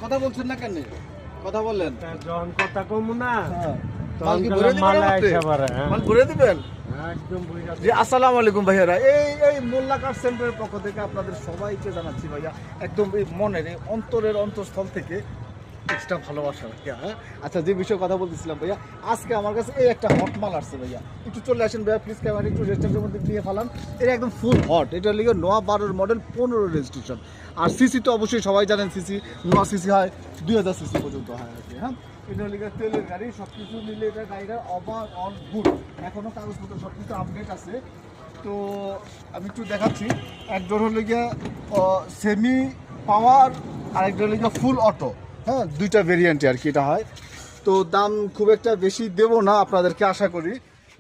কথা বলছেন না কেন? কথা বললেন যখন কথা কম না মাল কি ঘুরে দিবেন? মাল ঘুরে দিবেন? জি, আসসালামু আলাইকুম ভাইয়ারা। এই মোল্লা কার সেন্টারের পক্ষ থেকে আপনাদের সবাইকে জানাচ্ছি ভাইয়া, একদম এই মনের এই অন্তরের অন্তঃস্থল থেকে এক্সট্রা ভালোবাসা ভাইয়া। হ্যাঁ, আচ্ছা, যে বিষয়ে কথা বলতেছিলাম ভাইয়া, আজকে আমার কাছে এই একটা হট মাল আসছে ভাইয়া। একটু চলে আসেন ভাইয়া, প্লিজ ক্যামেরা একটু রেজিস্ট্রেশনের মধ্যে নিয়ে ফেলান। এটা একদম ফুল হট। এটা লিগে নোয়া 12 মডেল 15 রেজিস্ট্রেশন। আর সিসি তো অবশ্যই সবাই জানেন, সিসি নোয়া সিসি হয় 2000 সিসি পর্যন্ত হয় আর কি। হ্যাঁ, এটা লিগে তেলের গাড়ি, সব কিছু মিলে এটা গাড়িটা ওভার অল গুড। এখনও কাগজপত্র সব কিছু আপডেট আছে। তো আমি একটু দেখাচ্ছি। একজন হলো গিয়ে সেমি পাওয়ার, আরেকজন হলো গিয়ে ফুল অটো। হ্যাঁ, দুইটা ভেরিয়েন্টে আর কি এটা হয়। তো দাম খুব একটা বেশি দেবো না আপনাদেরকে, আশা করি।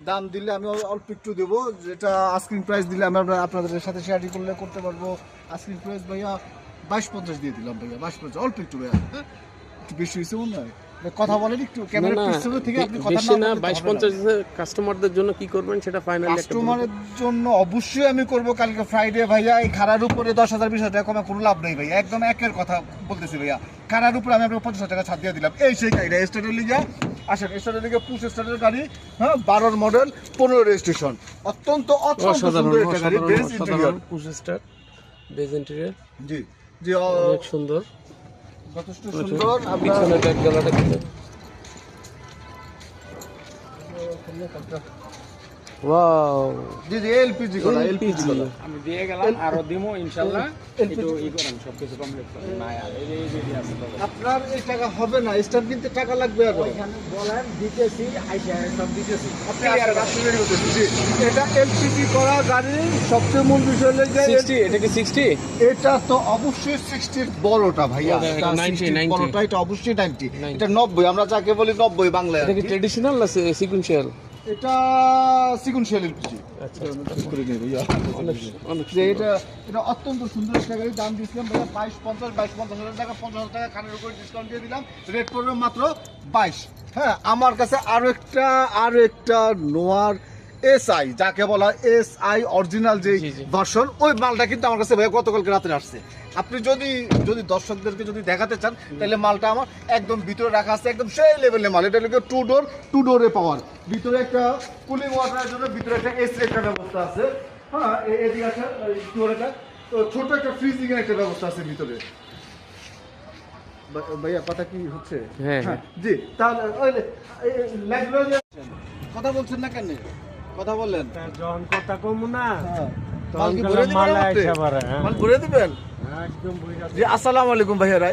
দাম দিলে আমি অল্প একটু দেবো, যেটা আস্কিং প্রাইস দিলে আমি আপনাদের সাথে শেয়ার করতে পারবো। আস্কিং প্রাইস ভাইয়া 2250 দিয়ে দিলাম ভাইয়া, 2250, অল্প একটু ভাইয়া। হ্যাঁ, একটু বেশি হয়েছে মনে হয়। কথা বলেন একটু ক্যামেরা পিছনে থেকে, আপনি কথা না 2250 কাস্টমারদের জন্য কি করবেন সেটা ফাইনালি কাস্টমারের জন্য অবশ্যই আমি করব কালকে ফ্রাইডে ভাইয়া। এই খারার উপরে 10,000 20,000 টাকা কমে কোনো লাভ নেই ভাইয়া, একদম একের কথা বলতেছি ভাইয়া। খারার উপরে আমি আপনাকে 50,000 টাকা ছাড় দিয়ে দিলাম। এই সেই গাড়িটা স্টার্টের লিগা আসেন, স্টার্টের লিগা পুশ স্টার্টের গাড়ি। হ্যাঁ, 12 মডেল 15 রেজিস্ট্রেশন, অত্যন্ত সুন্দর একটা গাড়ি। Beige interior, push start beige interior. জি জি, অনেক সুন্দর, যথেষ্ট সুন্দর। পিছনে ব্যাক গ্যালারি কিন্তু ওয়াও। জি জি, এলপিজি করা, এলপিজি করা। আমি দিয়ে গেলাম, আরো দিমো ইনশাআল্লাহ। একটু ই করেন, সবকিছু কমপ্লিট করেন। না আর এই যে আছে তো আপনার এই টাকা হবে না, স্টার কিনতে টাকা লাগবে। আর ওইখানে বলেন দিতেছি, আইসা সব দিতেছি। আপনি আর রাস্তা বের করতেছেন। জি, এটা এলপিজি করা গাড়ি। সবচেয়ে মূল বিষয় হলো যে 60, এটা কি 60? এটা তো অবশ্যই 60 এর বড়টা ভাইয়া। এটা 90, 60 বড়টা, এটা অবশ্যই 90। এটা 90, আমরা যাকে বলি 90 বাংলায়। এটা কি ট্র্যাডিশনাল না সিকুয়েন্সিয়াল? এটা সিকুয়েন্সিয়াল এলপিজি। আচ্ছা, করে নেই ভাইয়া। অনেক যে এটা অত্যন্ত সুন্দর একটা গাড়ি। দাম দিয়েছিলাম ভাইয়া 22,50 টাকা, 50,000 টাকা খানের উপরে ডিসকাউন্ট দিয়ে দিলাম। রেট পড়বে মাত্র 22। হ্যাঁ, আমার কাছে আরো একটা নোয়ার এসআই, যাকে বলা এসআই অরিজিনাল যে ভার্সন, ওই মালটা কিন্তু আমার কাছে ভাইয়া গতকালকে রাতে আসছে। আপনি যদি দর্শকদেরকে যদি দেখাতে চান, তাহলে মালটা আমার একদম ভিতরে রাখা আছে, একদম সেই লেভেলের মাল। এটা হলো টু ডোরে পাওয়ার। ভিতরে একটা কুলিং ওয়াটারের জন্য ভিতরে একটা এসি একটা ব্যবস্থা আছে। হ্যাঁ, এদিকে আছে তো ছোট একটা ফ্রিজিং এর একটা ব্যবস্থা আছে ভিতরে। ভাইয়া কথা কি হচ্ছে? হ্যাঁ জি, তাহলে কথা বলছেন না কেন? কথা বললেন যখন কথা কম না মাল কি ঘুরে দিবেন? মাল আইসা পারে। মাল ঘুরে দিবেন? একদম বুঝা। জি, আসসালামু আলাইকুম ভাইয়ারা।